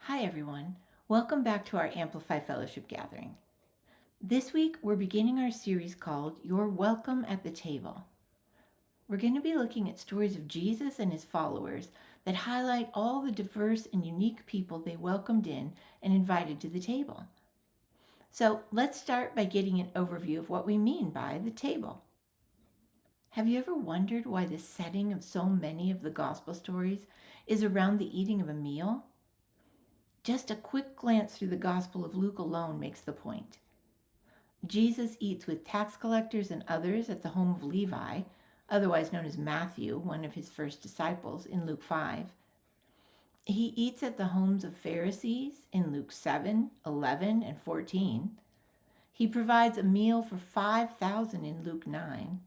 Hi, everyone. Welcome back to our Amplify Fellowship gathering. This week, we're beginning our series called You're Welcome at the Table. We're going to be looking at stories of Jesus and his followers that highlight all the diverse and unique people they welcomed in and invited to the table. So let's start by getting an overview of what we mean by the table. Have you ever wondered why the setting of so many of the gospel stories is around the eating of a meal? Just a quick glance through the Gospel of Luke alone makes the point. Jesus eats with tax collectors and others at the home of Levi, otherwise known as Matthew, one of his first disciples, in Luke 5. He eats at the homes of Pharisees in Luke 7, 11, and 14. He provides a meal for 5,000 in Luke 9.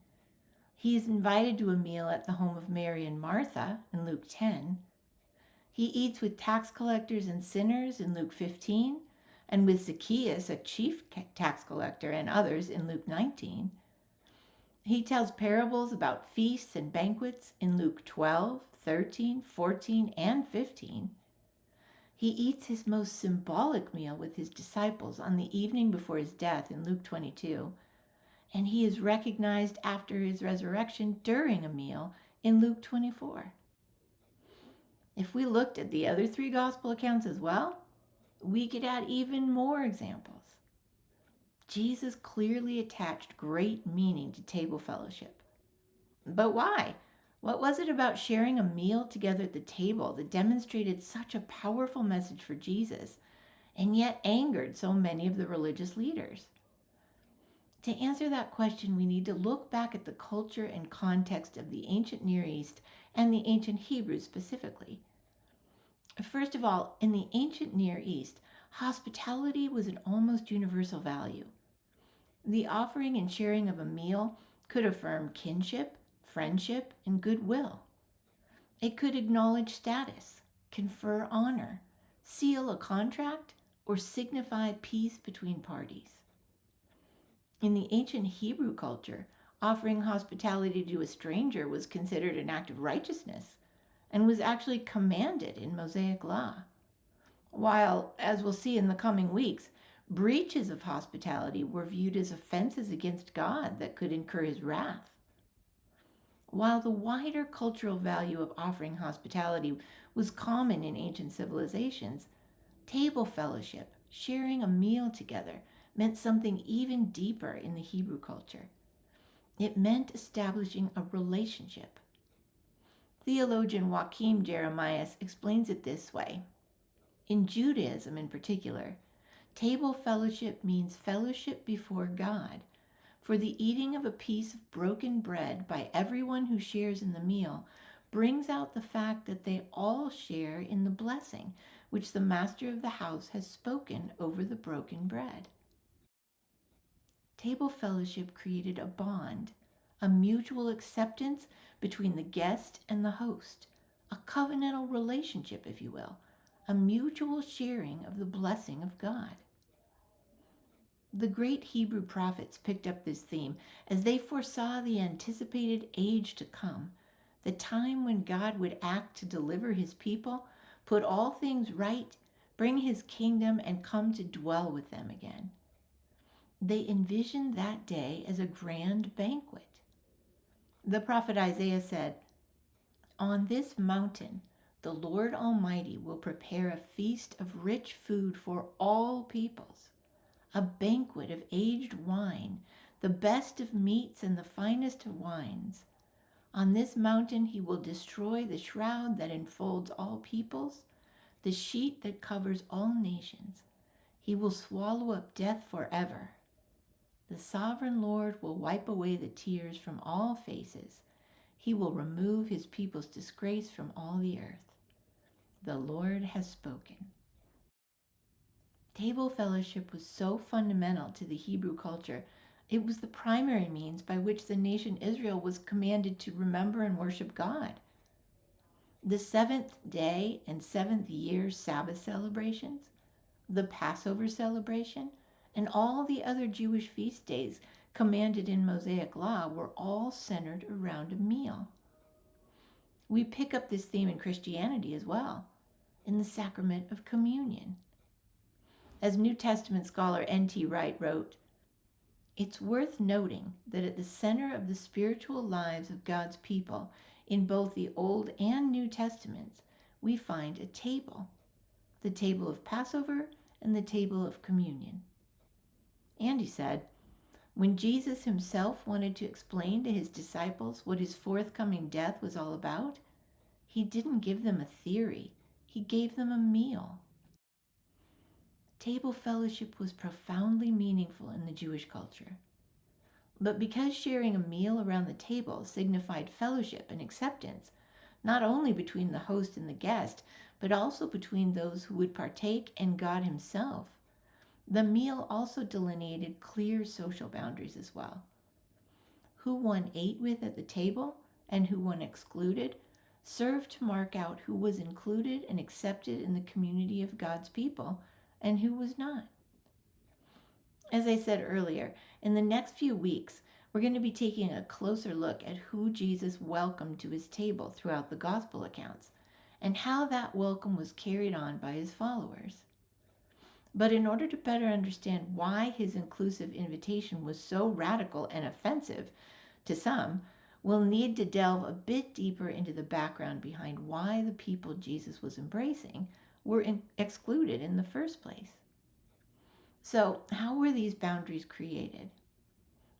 He is invited to a meal at the home of Mary and Martha in Luke 10. He eats with tax collectors and sinners in Luke 15, and with Zacchaeus, a chief tax collector, and others in Luke 19. He tells parables about feasts and banquets in Luke 12, 13, 14, and 15. He eats his most symbolic meal with his disciples on the evening before his death in Luke 22, and he is recognized after his resurrection during a meal in Luke 24. If we looked at the other three gospel accounts as well, we could add even more examples. Jesus clearly attached great meaning to table fellowship. But why? What was it about sharing a meal together at the table that demonstrated such a powerful message for Jesus and yet angered so many of the religious leaders? To answer that question, we need to look back at the culture and context of the ancient Near East and the ancient Hebrew specifically. First of all, in the ancient Near East, hospitality was an almost universal value. The offering and sharing of a meal could affirm kinship, friendship, and goodwill. It could acknowledge status, confer honor, seal a contract, or signify peace between parties. In the ancient Hebrew culture, offering hospitality to a stranger was considered an act of righteousness and was actually commanded in Mosaic law. While, as we'll see in the coming weeks, breaches of hospitality were viewed as offenses against God that could incur his wrath. While the wider cultural value of offering hospitality was common in ancient civilizations, table fellowship, sharing a meal together, meant something even deeper in the Hebrew culture. It meant establishing a relationship. Theologian Joachim Jeremias explains it this way. In Judaism in particular, table fellowship means fellowship before God, for the eating of a piece of broken bread by everyone who shares in the meal brings out the fact that they all share in the blessing which the master of the house has spoken over the broken bread. Table fellowship created a bond, a mutual acceptance between the guest and the host, a covenantal relationship, if you will, a mutual sharing of the blessing of God. The great Hebrew prophets picked up this theme as they foresaw the anticipated age to come, the time when God would act to deliver his people, put all things right, bring his kingdom, and come to dwell with them again. They envisioned that day as a grand banquet. The prophet Isaiah said, "On this mountain, the Lord Almighty will prepare a feast of rich food for all peoples, a banquet of aged wine, the best of meats and the finest of wines. On this mountain he will destroy the shroud that enfolds all peoples, the sheet that covers all nations. He will swallow up death forever. The sovereign Lord will wipe away the tears from all faces. He will remove his people's disgrace from all the earth. The Lord has spoken." Table fellowship was so fundamental to the Hebrew culture, it was the primary means by which the nation Israel was commanded to remember and worship God. The seventh day and seventh year Sabbath celebrations, the Passover celebration, and all the other Jewish feast days commanded in Mosaic law were all centered around a meal. We pick up this theme in Christianity as well. in the sacrament of communion. As New Testament scholar N.T. Wright wrote, "It's worth noting that at the center of the spiritual lives of God's people in both the Old and New Testaments, we find a table, the table of Passover and the table of communion." And he said, when Jesus himself wanted to explain to his disciples what his forthcoming death was all about, he didn't give them a theory, he gave them a meal. Table fellowship was profoundly meaningful in the Jewish culture. But because sharing a meal around the table signified fellowship and acceptance, not only between the host and the guest, but also between those who would partake and God himself, the meal also delineated clear social boundaries as well. Who one ate with at the table and who one excluded served to mark out who was included and accepted in the community of God's people and who was not. As I said earlier, in the next few weeks, we're going to be taking a closer look at who Jesus welcomed to his table throughout the gospel accounts and how that welcome was carried on by his followers. But in order to better understand why his inclusive invitation was so radical and offensive to some, we'll need to delve a bit deeper into the background behind why the people Jesus was embracing were excluded in the first place. So, how were these boundaries created?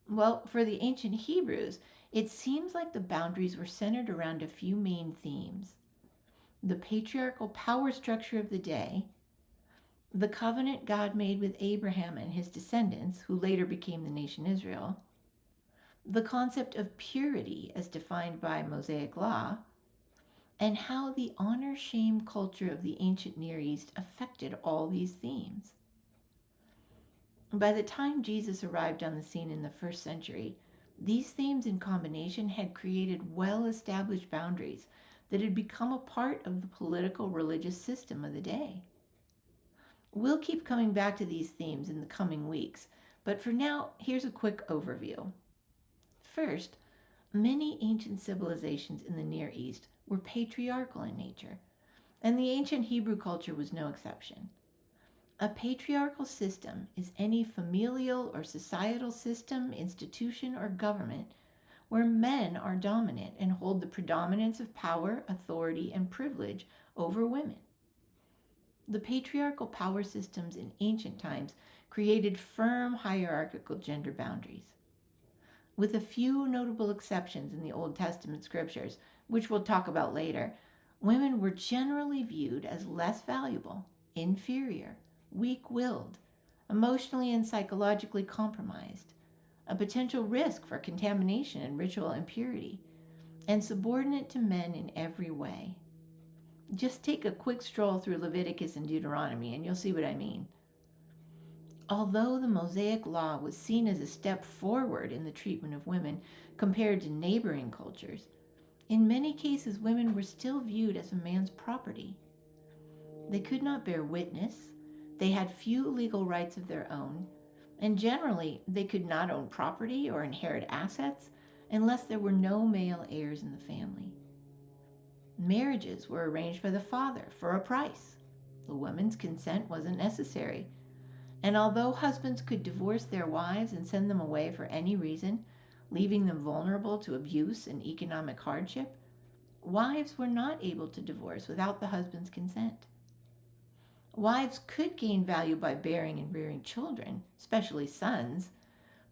Well, for the ancient Hebrews, it seems like the boundaries were centered around a few main themes: the patriarchal power structure of the day, the covenant God made with Abraham and his descendants, who later became the nation Israel, the concept of purity as defined by Mosaic law, and how the honor-shame culture of the ancient Near East affected all these themes. By the time Jesus arrived on the scene in the first century, these themes in combination had created well-established boundaries that had become a part of the political religious system of the day. We'll keep coming back to these themes in the coming weeks, but for now, here's a quick overview. First, many ancient civilizations in the Near East were patriarchal in nature, and the ancient Hebrew culture was no exception. A patriarchal system is any familial or societal system, institution, or government where men are dominant and hold the predominance of power, authority, and privilege over women. The patriarchal power systems in ancient times created firm hierarchical gender boundaries. With a few notable exceptions in the Old Testament scriptures, which we'll talk about later, women were generally viewed as less valuable, inferior, weak-willed, emotionally and psychologically compromised, a potential risk for contamination and ritual impurity, and subordinate to men in every way. Just take a quick stroll through Leviticus and Deuteronomy and you'll see what I mean. Although the Mosaic law was seen as a step forward in the treatment of women compared to neighboring cultures, in many cases women were still viewed as a man's property. They could not bear witness, they had few legal rights of their own, and generally they could not own property or inherit assets unless there were no male heirs in the family. Marriages were arranged by the father for a price. The woman's consent wasn't necessary. And although husbands could divorce their wives and send them away for any reason, leaving them vulnerable to abuse and economic hardship, wives were not able to divorce without the husband's consent. Wives could gain value by bearing and rearing children, especially sons,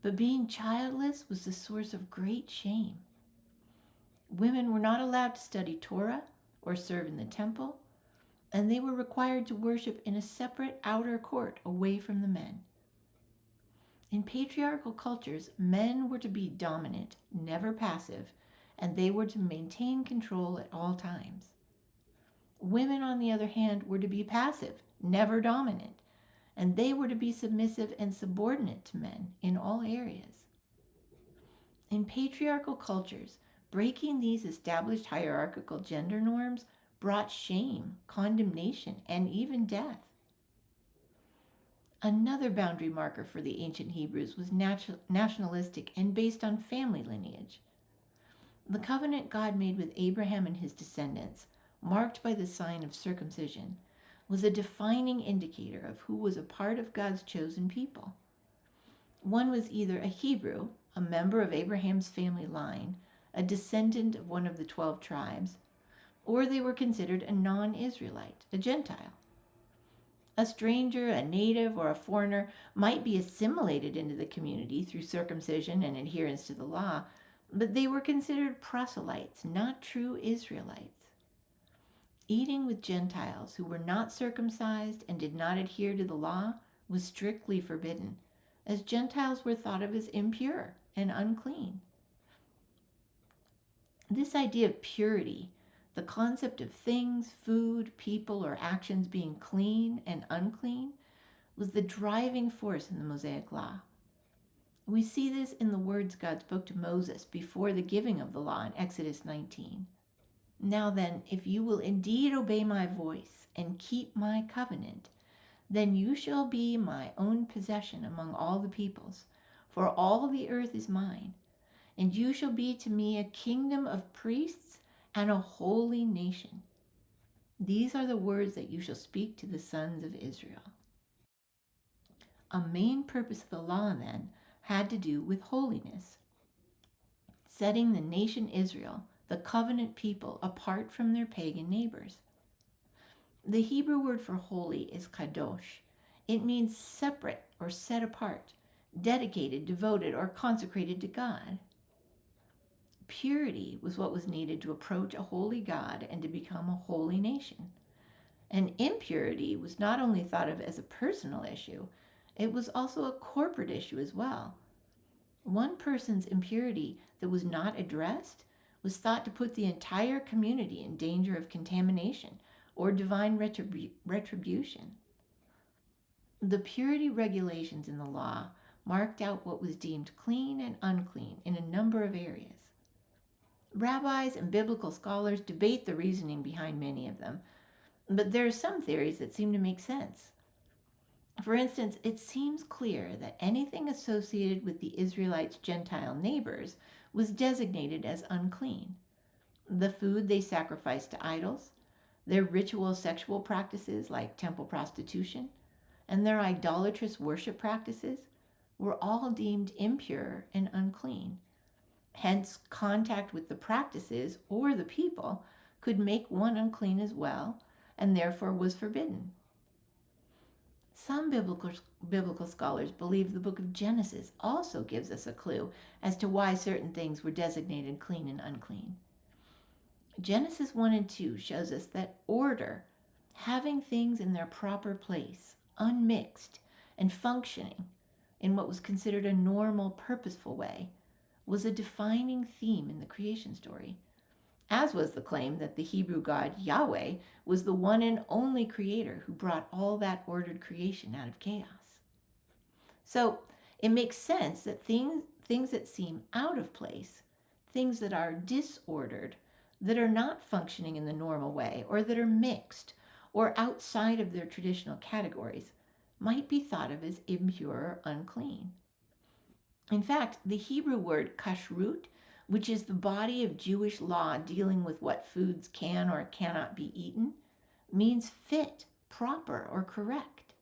but being childless was the source of great shame. Women were not allowed to study Torah or serve in the temple, and they were required to worship in a separate outer court away from the men. In patriarchal cultures, men were to be dominant, never passive, and they were to maintain control at all times. Women, on the other hand, were to be passive, never dominant, and they were to be submissive and subordinate to men in all areas. In patriarchal cultures, breaking these established hierarchical gender norms brought shame, condemnation, and even death. Another boundary marker for the ancient Hebrews was nationalistic and based on family lineage. The covenant God made with Abraham and his descendants marked by the sign of circumcision, was a defining indicator of who was a part of God's chosen people. One was either a Hebrew, a member of Abraham's family line, a descendant of one of the 12 tribes, or they were considered a non-Israelite, a Gentile. A stranger, a native, or a foreigner might be assimilated into the community through circumcision and adherence to the law, but they were considered proselytes, not true Israelites. Eating with Gentiles who were not circumcised and did not adhere to the law was strictly forbidden, as Gentiles were thought of as impure and unclean. This idea of purity, the concept of things, food, people, or actions being clean and unclean, was the driving force in the Mosaic Law. We see this in the words God spoke to Moses before the giving of the law in Exodus 19. Now then, if you will indeed obey my voice and keep my covenant, then you shall be my own possession among all the peoples, for all the earth is mine, and you shall be to me a kingdom of priests and a holy nation. These are the words that you shall speak to the sons of Israel. A main purpose of the law, then, had to do with holiness, setting the nation Israel, the covenant people, apart from their pagan neighbors. The Hebrew word for holy is kadosh. It means separate or set apart, dedicated, devoted, or consecrated to God. Purity was what was needed to approach a holy God and to become a holy nation. And impurity was not only thought of as a personal issue, it was also a corporate issue as well. One person's impurity that was not addressed was thought to put the entire community in danger of contamination or divine retribution. The purity regulations in the law marked out what was deemed clean and unclean in a number of areas. Rabbis and biblical scholars debate the reasoning behind many of them, but there are some theories that seem to make sense. For instance, it seems clear that anything associated with the Israelites' Gentile neighbors was designated as unclean. The food they sacrificed to idols, their ritual sexual practices like temple prostitution, and their idolatrous worship practices were all deemed impure and unclean. Hence, contact with the practices or the people could make one unclean as well, and therefore was forbidden. Some biblical scholars believe the book of Genesis also gives us a clue as to why certain things were designated clean and unclean. Genesis 1 and 2 shows us that order, having things in their proper place, unmixed, and functioning in what was considered a normal, purposeful way, was a defining theme in the creation story, as was the claim that the Hebrew God Yahweh was the one and only creator who brought all that ordered creation out of chaos. So it makes sense that things that seem out of place, things that are disordered, that are not functioning in the normal way, or that are mixed or outside of their traditional categories, might be thought of as impure or unclean. In fact, the Hebrew word kashrut, which is the body of Jewish law dealing with what foods can or cannot be eaten, means fit, proper, or correct.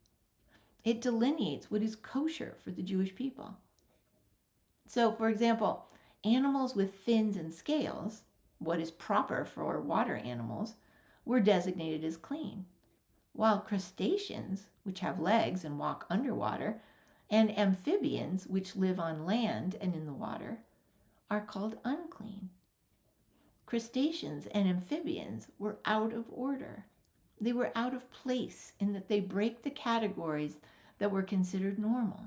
It delineates what is kosher for the Jewish people. So, for example, animals with fins and scales, what is proper for water animals, were designated as clean, while crustaceans, which have legs and walk underwater, and amphibians, which live on land and in the water, are called unclean. Crustaceans and amphibians were out of order. They were out of place in that they break the categories that were considered normal.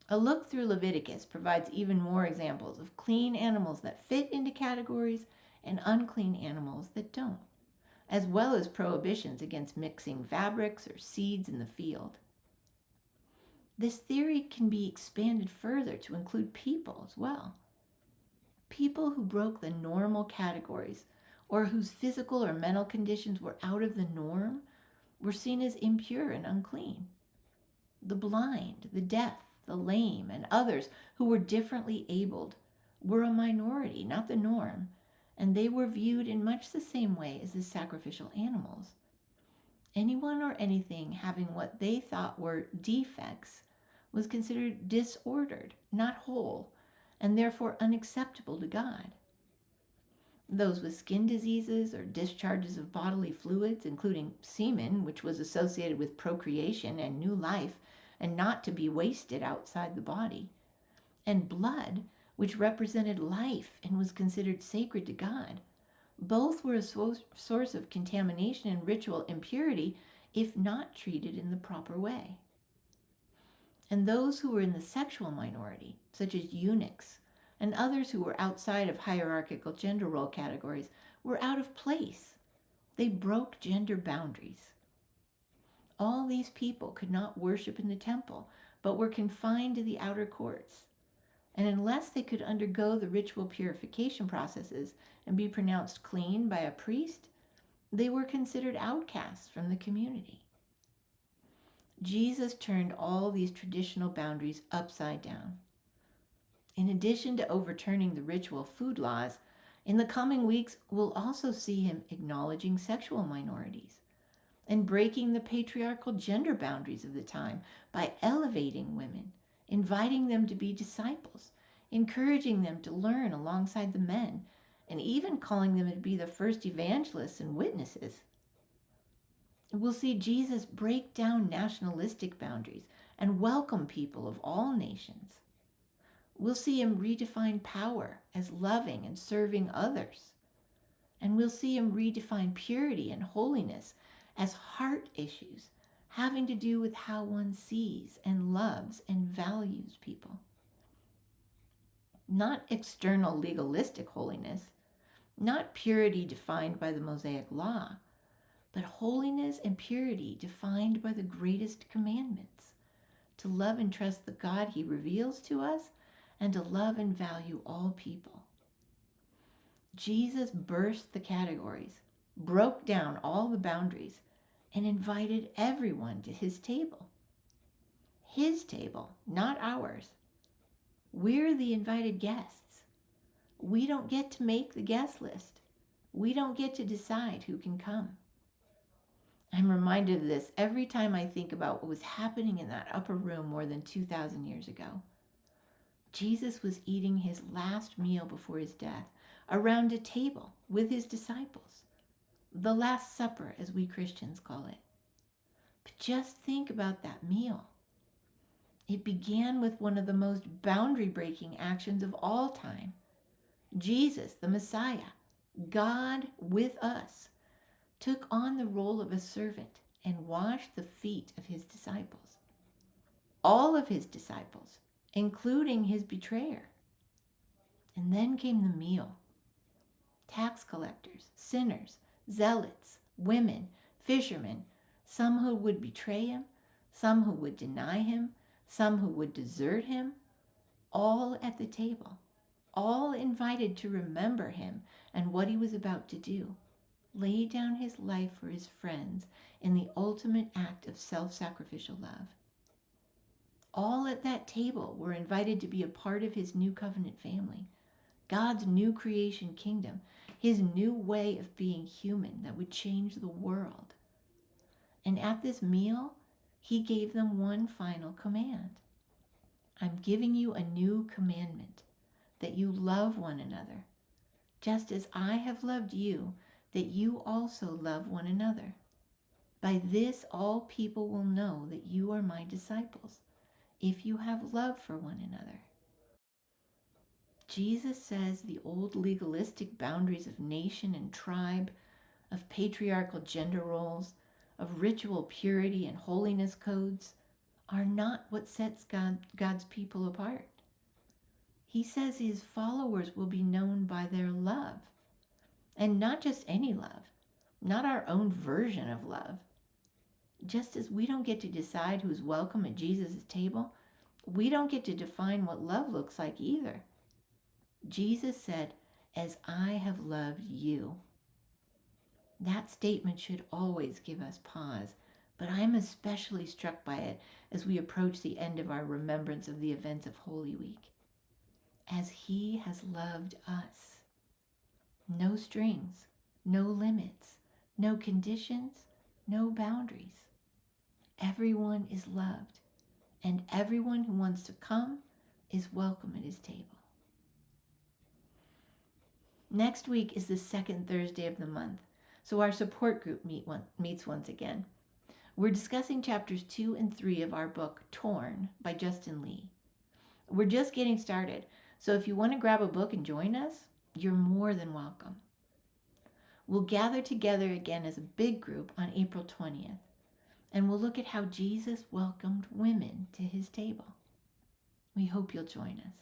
A look through Leviticus provides even more examples of clean animals that fit into categories and unclean animals that don't, as well as prohibitions against mixing fabrics or seeds in the field. This theory can be expanded further to include people as well. People who broke the normal categories or whose physical or mental conditions were out of the norm were seen as impure and unclean. The blind, the deaf, the lame, and others who were differently abled were a minority, not the norm, and they were viewed in much the same way as the sacrificial animals. Anyone or anything having what they thought were defects was considered disordered, not whole, and therefore unacceptable to God. Those with skin diseases or discharges of bodily fluids, including semen, which was associated with procreation and new life and not to be wasted outside the body, and blood, which represented life and was considered sacred to God, both were a source of contamination and ritual impurity if not treated in the proper way. And those who were in the sexual minority, such as eunuchs, and others who were outside of hierarchical gender role categories, were out of place. They broke gender boundaries. All these people could not worship in the temple, but were confined to the outer courts. And unless they could undergo the ritual purification processes and be pronounced clean by a priest, they were considered outcasts from the community. Jesus turned all these traditional boundaries upside down. In addition to overturning the ritual food laws, in the coming weeks we'll also see him acknowledging sexual minorities and breaking the patriarchal gender boundaries of the time by elevating women, inviting them to be disciples, encouraging them to learn alongside the men, and even calling them to be the first evangelists and witnesses. We'll see Jesus break down nationalistic boundaries and welcome people of all nations. We'll see him redefine power as loving and serving others. And we'll see him redefine purity and holiness as heart issues having to do with how one sees and loves and values people. Not external legalistic holiness, not purity defined by the Mosaic law, but holiness and purity defined by the greatest commandments, to love and trust the God he reveals to us, and to love and value all people. Jesus burst the categories, broke down all the boundaries, and invited everyone to his table. His table, not ours. We're the invited guests. We don't get to make the guest list. We don't get to decide who can come. I'm reminded of this every time I think about what was happening in that upper room more than 2,000 years ago. Jesus was eating his last meal before his death around a table with his disciples. The Last Supper, as we Christians call it. But just think about that meal. It began with one of the most boundary-breaking actions of all time. Jesus, the Messiah, God with us, took on the role of a servant and washed the feet of his disciples. All of his disciples, including his betrayer. And then came the meal. Tax collectors, sinners, zealots, women, fishermen, some who would betray him, some who would deny him, some who would desert him, all at the table, all invited to remember him and what he was about to do, lay down his life for his friends in the ultimate act of self-sacrificial love. All at that table were invited to be a part of his new covenant family, God's new creation kingdom, his new way of being human that would change the world. And at this meal, he gave them one final command. I'm giving you a new commandment, that you love one another, just as I have loved you, that you also love one another. By this, all people will know that you are my disciples, if you have love for one another. Jesus says the old legalistic boundaries of nation and tribe, of patriarchal gender roles, of ritual purity and holiness codes are not what sets God's people apart. He says his followers will be known by their love, and not just any love, not our own version of love. Just as we don't get to decide who's welcome at Jesus' table, we don't get to define what love looks like either. Jesus said, as I have loved you. That statement should always give us pause, but I'm especially struck by it as we approach the end of our remembrance of the events of Holy Week. As he has loved us. No strings, no limits, no conditions, no boundaries. Everyone is loved, and everyone who wants to come is welcome at his table. Next week is the second Thursday of the month, so our support group meets once again. We're discussing chapters 2 and 3 of our book, Torn, by Justin Lee. We're just getting started, so if you want to grab a book and join us, you're more than welcome. We'll gather together again as a big group on April 20th, and we'll look at how Jesus welcomed women to his table. We hope you'll join us.